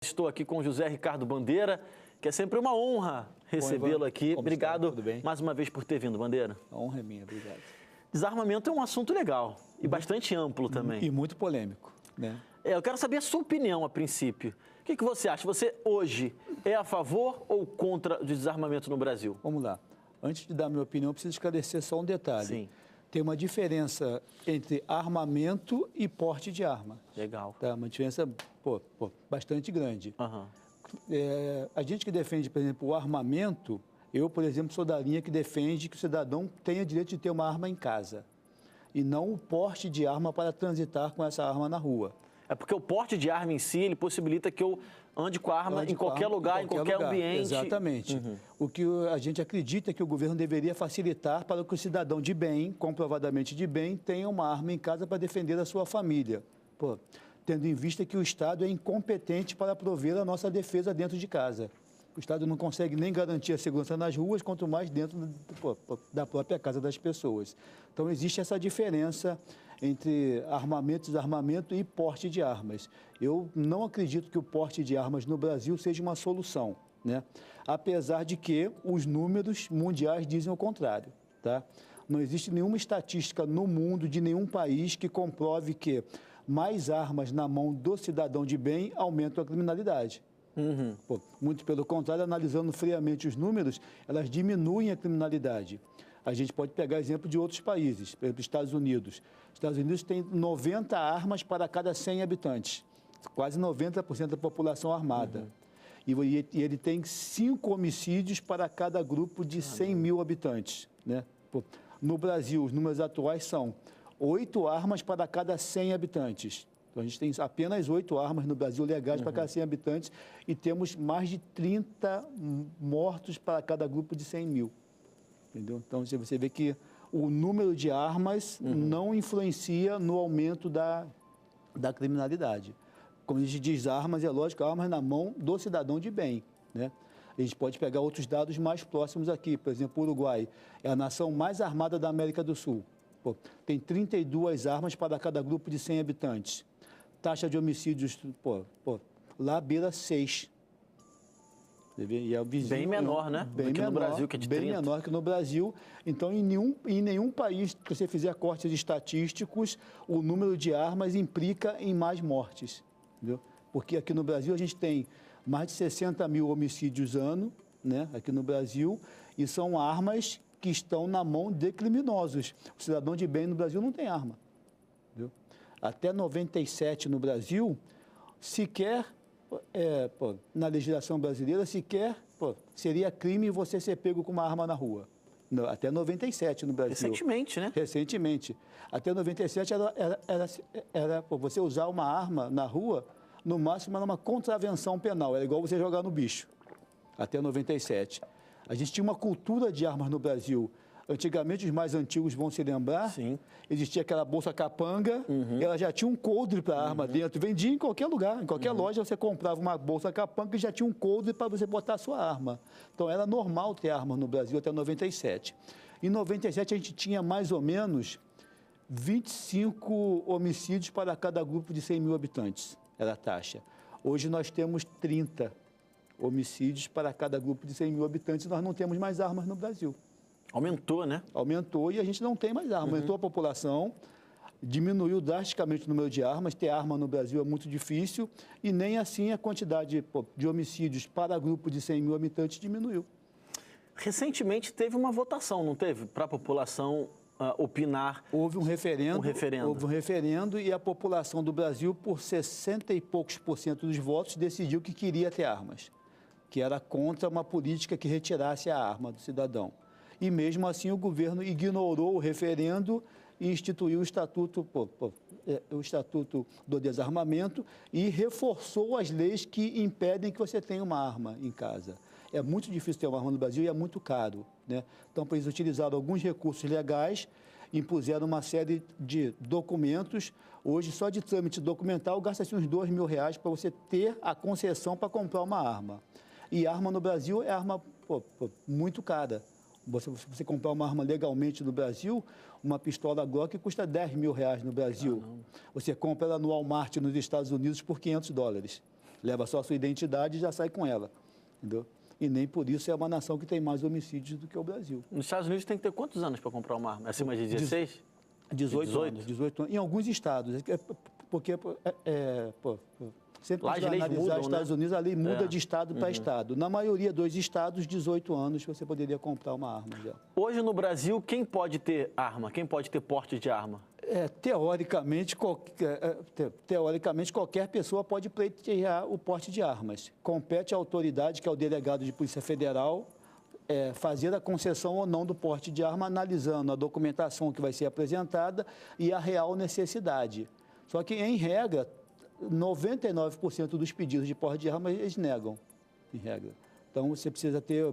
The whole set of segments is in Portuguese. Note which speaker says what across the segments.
Speaker 1: Estou aqui com José Ricardo Bandeira, que é sempre uma honra recebê-lo aqui. Obrigado mais uma vez por ter vindo, Bandeira.
Speaker 2: A honra é minha, obrigado.
Speaker 1: Desarmamento é um assunto legal e bastante amplo também.
Speaker 2: E muito polêmico, né?
Speaker 1: Eu quero saber a sua opinião a princípio. O que você acha? Você hoje é a favor ou contra o desarmamento no Brasil?
Speaker 2: Vamos lá. Antes de dar minha opinião, eu preciso esclarecer só um detalhe.
Speaker 1: Sim.
Speaker 2: Tem uma diferença entre armamento e porte de arma.
Speaker 1: Legal.
Speaker 2: Tá? Uma diferença bastante grande.
Speaker 1: Uhum.
Speaker 2: A gente que defende, por exemplo, o armamento, eu, por exemplo, sou da linha que defende que o cidadão tenha direito de ter uma arma em casa e não o porte de arma para transitar com essa arma na rua.
Speaker 1: É porque o porte de arma em si, ele possibilita que eu ande com a arma em qualquer lugar, em qualquer ambiente.
Speaker 2: Exatamente.
Speaker 1: Uhum.
Speaker 2: O que a gente acredita é que o governo deveria facilitar para que o cidadão de bem, comprovadamente de bem, tenha uma arma em casa para defender a sua família. Tendo em vista que o Estado é incompetente para prover a nossa defesa dentro de casa. O Estado não consegue nem garantir a segurança nas ruas, quanto mais dentro da própria casa das pessoas. Então, existe essa diferença entre armamento, desarmamento e porte de armas. Eu não acredito que o porte de armas no Brasil seja uma solução, né? Apesar de que os números mundiais dizem o contrário, tá? Não existe nenhuma estatística no mundo de nenhum país que comprove que mais armas na mão do cidadão de bem aumentam a criminalidade.
Speaker 1: Uhum.
Speaker 2: Muito pelo contrário, analisando friamente os números, elas diminuem a criminalidade. A gente pode pegar exemplo de outros países, por exemplo, Estados Unidos. Estados Unidos tem 90 armas para cada 100 habitantes, quase 90% da população armada. Uhum. E ele tem 5 homicídios para cada grupo de 100 mil habitantes, né? No Brasil, os números atuais são 8 armas para cada 100 habitantes. Então, a gente tem apenas 8 armas no Brasil legais para cada 100 habitantes e temos mais de 30 mortos para cada grupo de 100 mil. Entendeu? Então, você vê que o número de armas não influencia no aumento da criminalidade. Como a gente diz, armas, é lógico, armas na mão do cidadão de bem, né? A gente pode pegar outros dados mais próximos aqui. Por exemplo, o Uruguai é a nação mais armada da América do Sul. Tem 32 armas para cada grupo de 100 habitantes. Taxa de homicídios, lá beira 6. E é o vizinho,
Speaker 1: bem menor, né?
Speaker 2: Bem
Speaker 1: menor, no Brasil, que é de 30.
Speaker 2: Bem menor que no Brasil. Então, em nenhum país que você fizer cortes estatísticos, o número de armas implica em mais mortes. Entendeu? Porque aqui no Brasil a gente tem mais de 60 mil homicídios ano, né? Aqui no Brasil, e são armas que estão na mão de criminosos. O cidadão de bem no Brasil não tem arma. Entendeu? Até 97 no Brasil, sequer, na legislação brasileira, seria crime você ser pego com uma arma na rua. Até 97 no Brasil.
Speaker 1: Recentemente, né?
Speaker 2: Recentemente. Até 97 era você usar uma arma na rua, no máximo era uma contravenção penal, era igual você jogar no bicho. Até 97. A gente tinha uma cultura de armas no Brasil. Antigamente, os mais antigos vão se lembrar,
Speaker 1: Sim.
Speaker 2: Existia aquela bolsa capanga, ela já tinha um coldre para a arma dentro, vendia em qualquer lugar, em qualquer loja você comprava uma bolsa capanga e já tinha um coldre para você botar a sua arma. Então, era normal ter armas no Brasil até 97. Em 97, a gente tinha mais ou menos 25 homicídios para cada grupo de 100 mil habitantes, era a taxa. Hoje, nós temos 30 homicídios para cada grupo de 100 mil habitantes e nós não temos mais armas no Brasil.
Speaker 1: Aumentou, né?
Speaker 2: Aumentou e a gente não tem mais arma. Aumentou a população, diminuiu drasticamente o número de armas. Ter arma no Brasil é muito difícil e nem assim a quantidade de homicídios para grupo de 100 mil habitantes diminuiu.
Speaker 1: Recentemente teve uma votação, não teve? Para a população opinar.
Speaker 2: Houve um referendo.
Speaker 1: Houve
Speaker 2: um referendo e a população do Brasil, por 60 e poucos % dos votos, decidiu que queria ter armas, que era contra uma política que retirasse a arma do cidadão. E mesmo assim o governo ignorou o referendo e instituiu o Estatuto do Desarmamento e reforçou as leis que impedem que você tenha uma arma em casa. É muito difícil ter uma arma no Brasil e é muito caro, né? Então, eles utilizaram alguns recursos legais, impuseram uma série de documentos. Hoje, só de trâmite documental, gasta-se uns R$ 2.000 para você ter a concessão para comprar uma arma. E arma no Brasil é arma muito cara. Você comprar uma arma legalmente no Brasil, uma pistola Glock custa R$ 10.000 no Brasil. Você compra ela no Walmart nos Estados Unidos por $500. Leva só a sua identidade e já sai com ela, entendeu? E nem por isso é uma nação que tem mais homicídios do que o Brasil.
Speaker 1: Nos Estados Unidos tem que ter quantos anos para comprar uma arma? Acima de 16?
Speaker 2: 18 anos. Em alguns estados. Porque sempre
Speaker 1: Lá
Speaker 2: que
Speaker 1: as
Speaker 2: você vai
Speaker 1: leis
Speaker 2: analisar
Speaker 1: mudam,
Speaker 2: os Estados
Speaker 1: né?
Speaker 2: Unidos, a lei muda de estado para estado. Na maioria dos estados, 18 anos você poderia comprar uma arma já.
Speaker 1: Hoje no Brasil, quem pode ter arma? Quem pode ter porte de arma?
Speaker 2: Teoricamente, qualquer pessoa pode pleitear o porte de armas. Compete à autoridade, que é o delegado de Polícia Federal, fazer a concessão ou não do porte de arma, analisando a documentação que vai ser apresentada e a real necessidade. Só que, em regra, 99% dos pedidos de porte de arma eles negam, em regra. Então, você precisa ter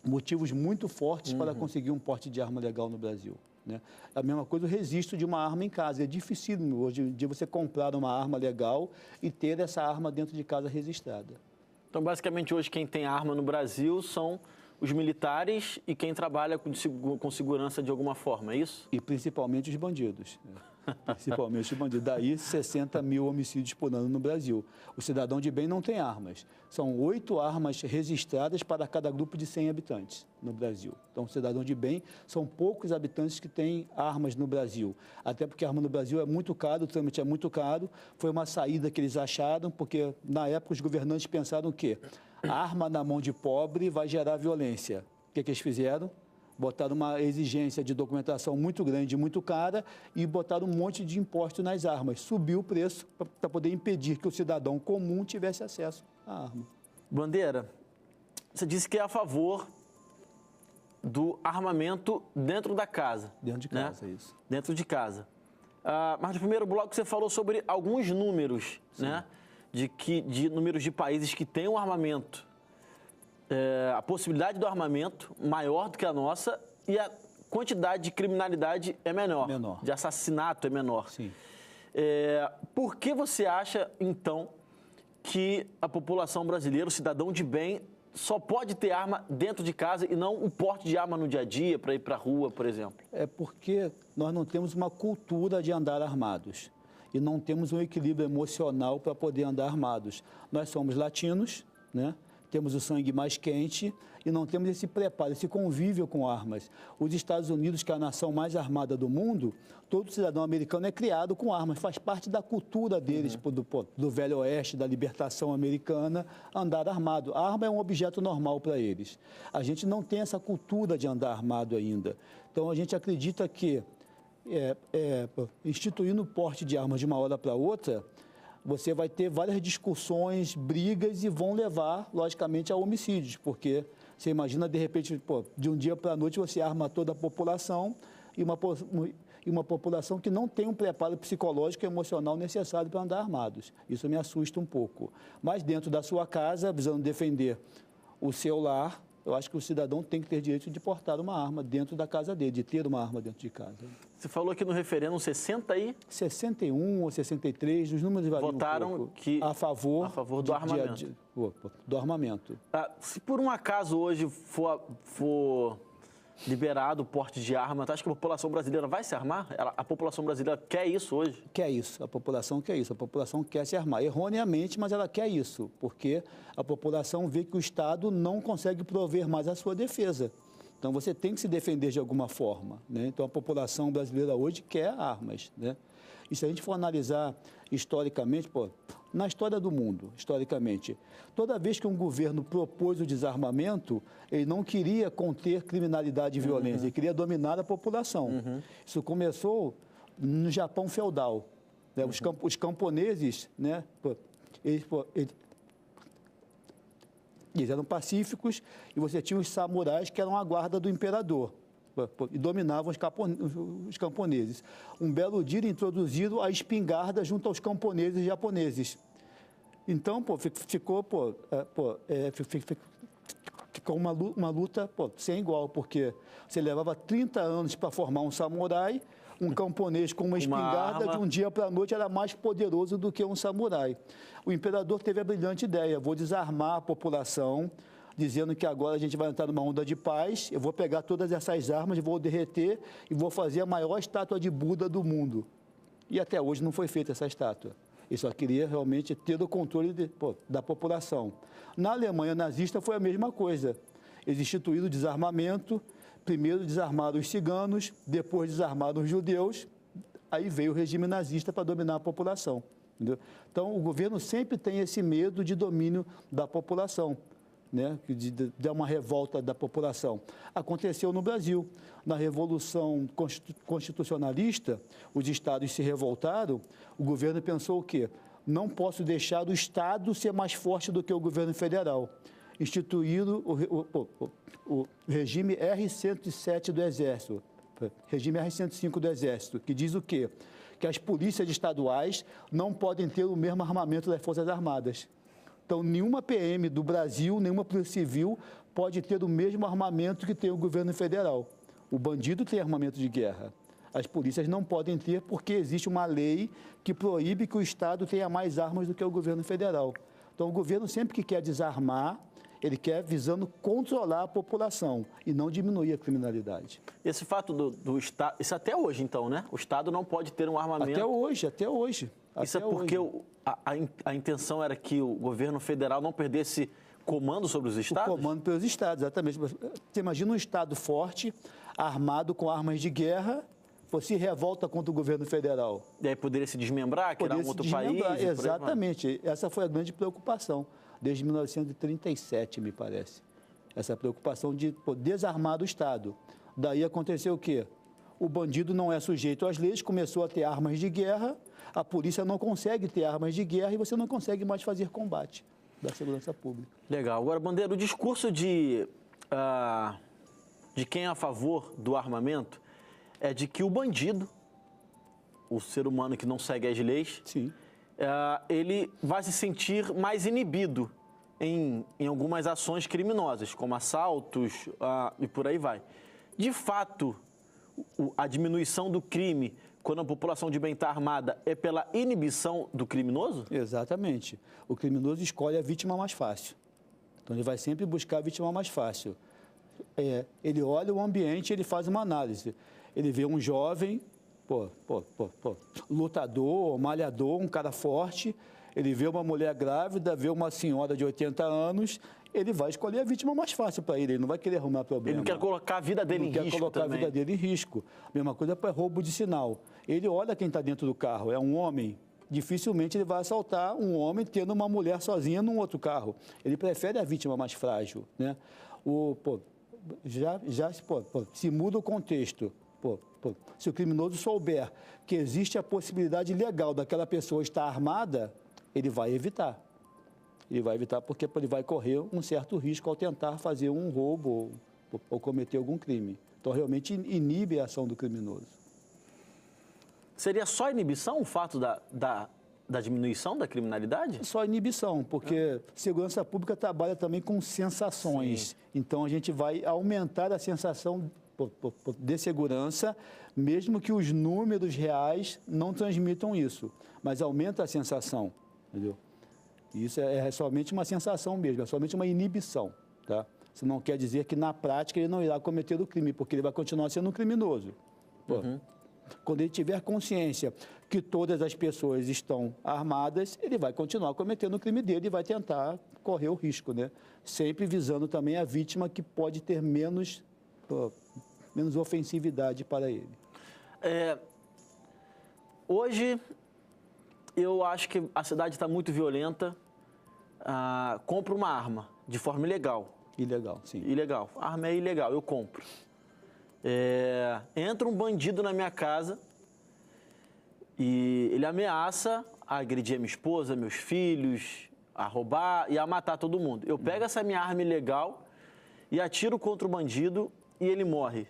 Speaker 2: motivos muito fortes para conseguir um porte de arma legal no Brasil. Né? A mesma coisa o registro de uma arma em casa. É difícil hoje em dia você comprar uma arma legal e ter essa arma dentro de casa registrada.
Speaker 1: Então, basicamente, hoje quem tem arma no Brasil são os militares e quem trabalha com segurança de alguma forma, é isso?
Speaker 2: E principalmente os bandidos. Principalmente os bandidos. Daí 60 mil homicídios por ano no Brasil. O cidadão de bem não tem armas. São 8 armas registradas para cada grupo de 100 habitantes no Brasil. Então, o cidadão de bem são poucos habitantes que têm armas no Brasil. Até porque a arma no Brasil é muito caro, o trâmite é muito caro. Foi uma saída que eles acharam, porque na época os governantes pensaram que a arma na mão de pobre vai gerar violência. O que eles fizeram? Botaram uma exigência de documentação muito grande, muito cara, e botaram um monte de imposto nas armas. Subiu o preço para poder impedir que o cidadão comum tivesse acesso à arma.
Speaker 1: Bandeira, você disse que é a favor do armamento dentro da casa.
Speaker 2: Dentro de casa, né? Isso.
Speaker 1: Dentro de casa. Mas no primeiro bloco você falou sobre alguns números, né? De números de países que têm um armamento. A possibilidade do armamento maior do que a nossa e a quantidade de criminalidade é menor. De assassinato é menor.
Speaker 2: Sim.
Speaker 1: Por que você acha, então, que a população brasileira, o cidadão de bem, só pode ter arma dentro de casa e não o porte de arma no dia a dia, para ir para a rua, por exemplo?
Speaker 2: É porque nós não temos uma cultura de andar armados e não temos um equilíbrio emocional para poder andar armados. Nós somos latinos, né? Temos o sangue mais quente e não temos esse preparo, esse convívio com armas. Os Estados Unidos, que é a nação mais armada do mundo, todo cidadão americano é criado com armas, faz parte da cultura deles, do Velho Oeste, da libertação americana, andar armado. A arma é um objeto normal para eles. A gente não tem essa cultura de andar armado ainda. Então, a gente acredita que, instituindo o porte de armas de uma hora para outra, você vai ter várias discussões, brigas e vão levar, logicamente, a homicídios, porque você imagina, de repente, de um dia para a noite você arma toda a população e uma população que não tem um preparo psicológico e emocional necessário para andar armados. Isso me assusta um pouco. Mas dentro da sua casa, visando defender o seu lar, eu acho que o cidadão tem que ter direito de portar uma arma dentro da casa dele, de ter uma arma dentro de casa.
Speaker 1: Você falou aqui no referendo
Speaker 2: 61 ou 63, os números variam
Speaker 1: votaram
Speaker 2: um pouco,
Speaker 1: a favor do armamento.
Speaker 2: Do armamento.
Speaker 1: Se por um acaso hoje for liberado o porte de arma, tu acha que a população brasileira vai se armar? A população brasileira quer isso hoje?
Speaker 2: Quer isso, a população quer isso, a população quer se armar. Erroneamente, mas ela quer isso, porque a população vê que o Estado não consegue prover mais a sua defesa. Então, você tem que se defender de alguma forma, né? Então, a população brasileira hoje quer armas, né? E se a gente for analisar historicamente, na história do mundo, historicamente, toda vez que um governo propôs o desarmamento, ele não queria conter criminalidade e violência, ele queria dominar a população. Isso começou no Japão feudal, né? Os camponeses, né? Eles eram pacíficos e você tinha os samurais que eram a guarda do imperador e dominavam os camponeses. Um belo dia introduziram a espingarda junto aos camponeses japoneses. Então, ficou uma luta sem igual, porque você levava 30 anos para formar um samurai, um camponês com uma espingarda, de um dia para a noite era mais poderoso do que um samurai. O imperador teve a brilhante ideia: vou desarmar a população, dizendo que agora a gente vai entrar numa onda de paz, eu vou pegar todas essas armas, vou derreter e vou fazer a maior estátua de Buda do mundo. E até hoje não foi feita essa estátua. Ele só queria realmente ter o controle da população. Na Alemanha nazista foi a mesma coisa. Eles instituíram o desarmamento, primeiro desarmaram os ciganos, depois desarmaram os judeus, aí veio o regime nazista para dominar a população. Entendeu? Então, o governo sempre tem esse medo de domínio da população, né? De uma revolta da população. Aconteceu no Brasil. Na Revolução Constitucionalista, os estados se revoltaram, o governo pensou o quê? Não posso deixar o Estado ser mais forte do que o governo federal. Instituíram o regime R-107 do Exército, regime R-105 do Exército, que diz o quê? Que as polícias estaduais não podem ter o mesmo armamento das Forças Armadas. Então, nenhuma PM do Brasil, nenhuma polícia civil pode ter o mesmo armamento que tem o governo federal. O bandido tem armamento de guerra. As polícias não podem ter porque existe uma lei que proíbe que o Estado tenha mais armas do que o governo federal. Então, o governo sempre que quer desarmar, ele quer visando controlar a população e não diminuir a criminalidade.
Speaker 1: Esse fato do Estado, isso até hoje, então, né? O Estado não pode ter um armamento...
Speaker 2: Até hoje, até hoje.
Speaker 1: Isso
Speaker 2: até
Speaker 1: é porque
Speaker 2: hoje.
Speaker 1: A intenção era que o governo federal não perdesse comando sobre os estados?
Speaker 2: O comando pelos estados, exatamente. Você imagina um Estado forte, armado com armas de guerra, você revolta contra o governo federal.
Speaker 1: E aí poderia se desmembrar, criar um outro país?
Speaker 2: Exatamente. Essa foi a grande preocupação, desde 1937, me parece. Essa preocupação de desarmar o Estado. Daí aconteceu o quê? O bandido não é sujeito às leis, começou a ter armas de guerra, a polícia não consegue ter armas de guerra e você não consegue mais fazer combate da segurança pública.
Speaker 1: Legal. Agora, Bandeira, o discurso de quem é a favor do armamento é de que o bandido, o ser humano que não segue as leis,
Speaker 2: Sim.
Speaker 1: Ele vai se sentir mais inibido em algumas ações criminosas, como assaltos e por aí vai. De fato, a diminuição do crime, quando a população de bem está armada, é pela inibição do criminoso?
Speaker 2: Exatamente. O criminoso escolhe a vítima mais fácil. Então, ele vai sempre buscar a vítima mais fácil. Ele olha o ambiente, ele faz uma análise. Ele vê um jovem, lutador, malhador, um cara forte. Ele vê uma mulher grávida, vê uma senhora de 80 anos, ele vai escolher a vítima mais fácil para ele não vai querer arrumar problema.
Speaker 1: Ele não quer colocar a vida dele em risco.
Speaker 2: Ele quer colocar
Speaker 1: também.
Speaker 2: a vida dele em risco. A mesma coisa para roubo de sinal. Ele olha quem está dentro do carro, é um homem, dificilmente ele vai assaltar um homem tendo uma mulher sozinha num outro carro. Ele prefere a vítima mais frágil, né? Se muda o contexto. Se o criminoso souber que existe a possibilidade legal daquela pessoa estar armada, ele vai evitar. Ele vai evitar porque ele vai correr um certo risco ao tentar fazer um roubo ou cometer algum crime. Então, realmente inibe a ação do criminoso.
Speaker 1: Seria só inibição o fato da diminuição da criminalidade?
Speaker 2: Só inibição, porque segurança pública trabalha também com sensações.
Speaker 1: Sim.
Speaker 2: Então, a gente vai aumentar a sensação de segurança, mesmo que os números reais não transmitam isso, mas aumenta a sensação, entendeu? Isso é somente uma sensação mesmo, é somente uma inibição, tá? Isso não quer dizer que na prática ele não irá cometer o crime, porque ele vai continuar sendo um criminoso. Quando ele tiver consciência que todas as pessoas estão armadas, ele vai continuar cometendo o crime dele e vai tentar correr o risco, né? Sempre visando também a vítima que pode ter menos ofensividade para ele.
Speaker 1: Hoje, eu acho que a cidade está muito violenta. Compro uma arma de forma ilegal.
Speaker 2: Ilegal, sim.
Speaker 1: Ilegal. A arma é ilegal, eu compro. Entra um bandido na minha casa e ele ameaça a agredir a minha esposa, meus filhos, a roubar e a matar todo mundo. Eu pego essa minha arma ilegal e atiro contra o bandido e ele morre.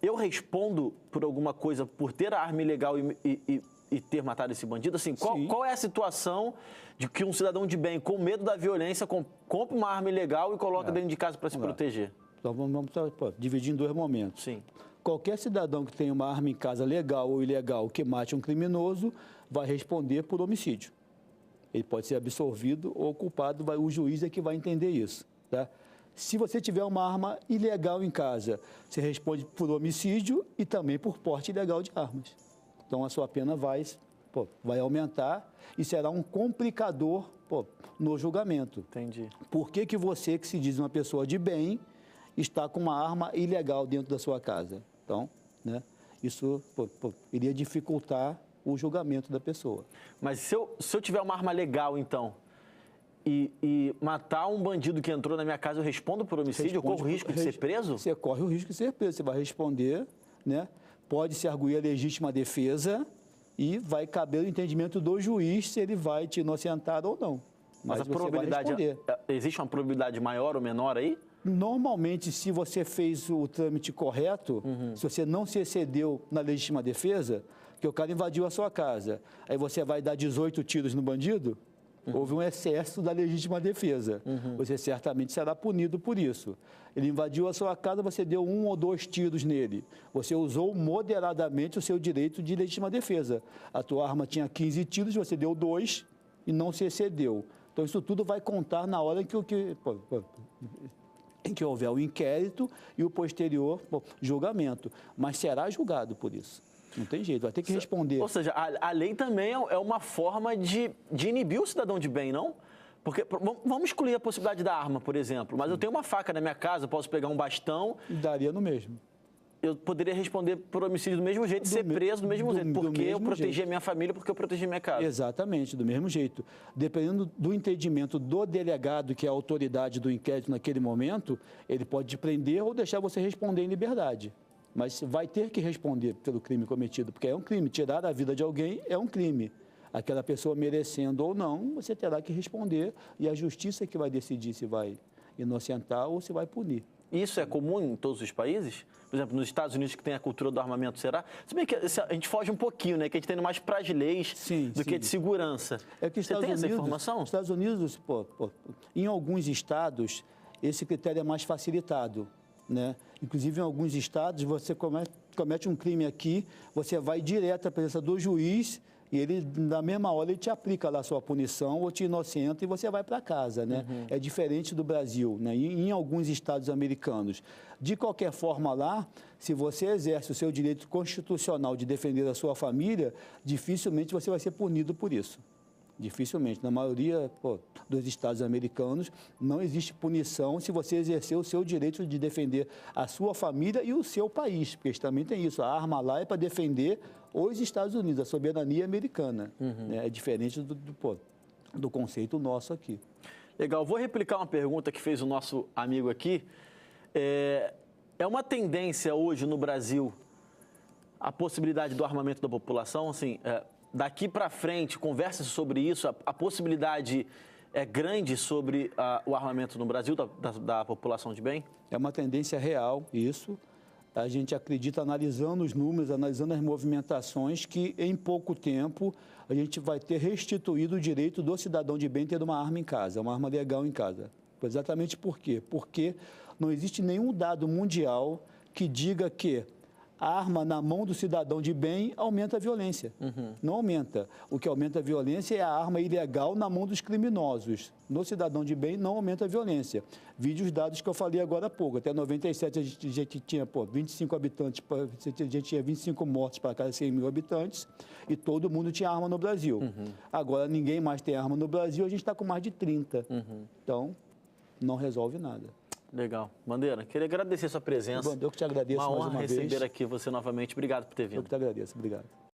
Speaker 1: Eu respondo por alguma coisa por ter a arma ilegal e ter matado esse bandido? Assim, qual é a situação de que um cidadão de bem, com medo da violência, compra uma arma ilegal e coloca dentro de casa para se proteger?
Speaker 2: Então, vamos dividir em dois momentos.
Speaker 1: Sim.
Speaker 2: Qualquer cidadão que tenha uma arma em casa legal ou ilegal que mate um criminoso vai responder por homicídio. Ele pode ser absolvido ou culpado, o juiz é que vai entender isso, tá? Se você tiver uma arma ilegal em casa, você responde por homicídio e também por porte ilegal de armas. Então, a sua pena vai vai aumentar e será um complicador no julgamento.
Speaker 1: Entendi.
Speaker 2: Por que você, que se diz uma pessoa de bem, está com uma arma ilegal dentro da sua casa? Então, né, isso iria dificultar o julgamento da pessoa.
Speaker 1: Mas se eu tiver uma arma legal, então, e matar um bandido que entrou na minha casa, eu respondo por homicídio? Eu corro o risco de ser preso?
Speaker 2: Você corre o risco de ser preso. Você vai responder, né? Pode-se arguir a legítima defesa e vai caber o entendimento do juiz se ele vai te inocentar ou não.
Speaker 1: Mas a probabilidade, existe uma probabilidade maior ou menor aí?
Speaker 2: Normalmente, se você fez o trâmite correto, se você não se excedeu na legítima defesa, que o cara invadiu a sua casa, aí você vai dar 18 tiros no bandido, houve um excesso da legítima defesa. Você certamente será punido por isso. Ele invadiu a sua casa, você deu 1 ou 2 tiros nele. Você usou moderadamente o seu direito de legítima defesa. A tua arma tinha 15 tiros, você deu 2 e não se excedeu. Então, isso tudo vai contar na hora em que houver o inquérito e o posterior julgamento. Mas será julgado por isso. Não tem jeito, vai ter que responder.
Speaker 1: Ou seja, a lei também é uma forma de inibir o cidadão de bem, não? Porque vamos excluir a possibilidade da arma, por exemplo. Mas eu tenho uma faca na minha casa, posso pegar um bastão.
Speaker 2: Daria no mesmo.
Speaker 1: Eu poderia responder por homicídio do mesmo jeito, ser preso do mesmo jeito, porque eu protegi a minha família, porque eu protegi a minha casa.
Speaker 2: Exatamente, do mesmo jeito. Dependendo do entendimento do delegado, que é a autoridade do inquérito naquele momento, ele pode te prender ou deixar você responder em liberdade. Mas vai ter que responder pelo crime cometido, porque é um crime. Tirar a vida de alguém é um crime. Aquela pessoa merecendo ou não, você terá que responder e a justiça é que vai decidir se vai inocentar ou se vai punir.
Speaker 1: Isso é comum em todos os países? Por exemplo, nos Estados Unidos, que tem a cultura do armamento, será? Se bem que a gente foge um pouquinho, né? Que a gente tem mais para as leis do que de segurança. Você tem essa informação?
Speaker 2: Nos Estados Unidos, em alguns estados, esse critério é mais facilitado, né? Inclusive, em alguns estados, você comete um crime aqui, você vai direto à presença do juiz e ele, na mesma hora, ele te aplica lá a sua punição ou te inocenta e você vai para casa, né? É diferente do Brasil, né? Em alguns estados americanos. De qualquer forma lá, se você exerce o seu direito constitucional de defender a sua família, dificilmente você vai ser punido por isso. Dificilmente. Na maioria dos estados americanos, não existe punição se você exercer o seu direito de defender a sua família e o seu país, porque também tem isso. A arma lá é para defender os Estados Unidos, a soberania americana. Né? É diferente do conceito nosso aqui.
Speaker 1: Legal. Vou replicar uma pergunta que fez o nosso amigo aqui. É uma tendência hoje no Brasil a possibilidade do armamento da população? Assim, daqui para frente, conversa sobre isso, a possibilidade é grande sobre o armamento no Brasil da população de bem?
Speaker 2: É uma tendência real, isso. A gente acredita, analisando os números, analisando as movimentações, que em pouco tempo a gente vai ter restituído o direito do cidadão de bem ter uma arma em casa, uma arma legal em casa. Exatamente por quê? Porque não existe nenhum dado mundial que diga que a arma na mão do cidadão de bem aumenta a violência. Não aumenta. O que aumenta a violência é a arma ilegal na mão dos criminosos. No cidadão de bem não aumenta a violência. Vide os dados que eu falei agora há pouco. Até 97 a gente tinha 25 habitantes, a gente tinha 25 mortes para cada 100 mil habitantes e todo mundo tinha arma no Brasil. Agora ninguém mais tem arma no Brasil, a gente está com mais de 30. Então, não resolve nada.
Speaker 1: Legal. Bandeira, queria agradecer a sua presença.
Speaker 2: Eu que te agradeço mais uma vez.
Speaker 1: Uma honra receber aqui você novamente. Obrigado por ter vindo.
Speaker 2: Eu que te agradeço. Obrigado.